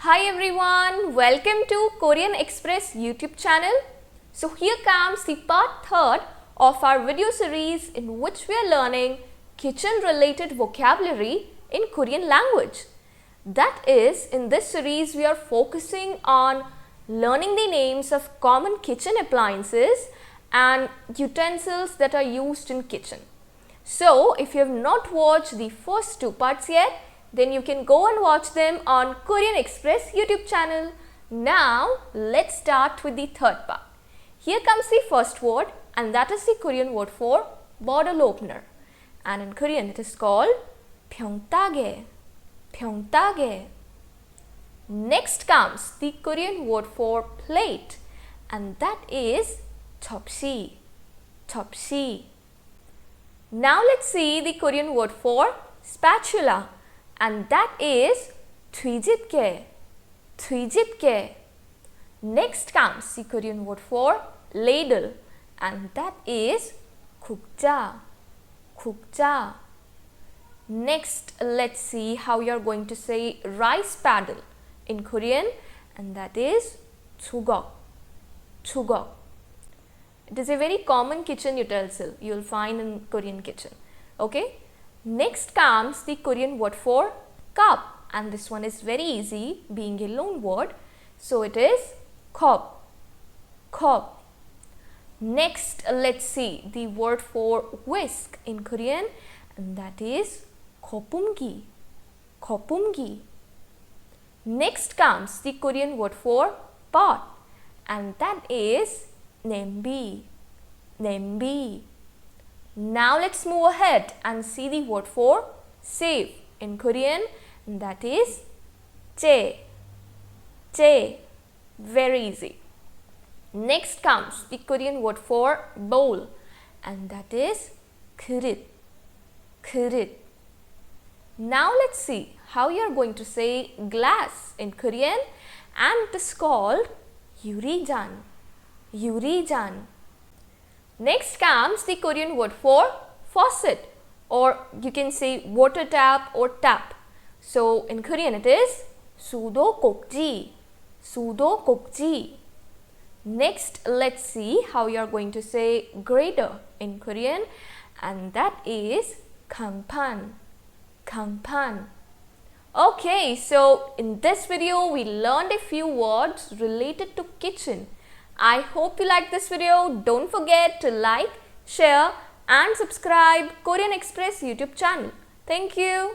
Hi everyone, welcome to Korean Express YouTube channel. So here comes the part 3rd of our video series in which we are learning kitchen related vocabulary in Korean language. That is, in this series we are focusing on learning the names of common kitchen appliances and utensils that are used in kitchen. So if you have not watched the first 2 parts yet, then you can go and watch them on Korean Express YouTube channel. Now let's start with the 3rd part. Here comes the first word, and that is the Korean word for bottle opener, and in Korean it is called 병따개. 병따개. Next comes the Korean word for plate, and that is 접시. 접시. Now let's see the Korean word for spatula, and that is 뒤집개. 뒤집개. Next comes the Korean word for ladle, and that is 국자. 국자. Next, let's see how you are going to say rice paddle in Korean, and that is 주걱. 주걱. It is a very common kitchen utensil you will find in Korean kitchen. Okay. Next comes the Korean word for cup, and this one is very easy, being a loan word. So it is cup. Cup. Next, let's see the word for whisk in Korean, and that is 거품기. 거품기. Next comes the Korean word for pot, and that is 냄비. 냄비. Now let's move ahead and see the word for sieve in Korean, and that is 제. 제. Very easy. Next comes the Korean word for bowl, and that is 그릇. 그릇. Now let's see how you are going to say glass in Korean, and it is called 유리잔. 유리잔. Next comes the Korean word for faucet, or you can say water tap or tap. So in Korean it is 수도꼭지. 수도꼭지. Next, let's see how you are going to say grater in Korean, and that is 강판. 강판. Okay, so in this video we learned a few words related to kitchen. I hope you like this video. Don't forget to like, share and subscribe Korean Express YouTube channel. Thank you.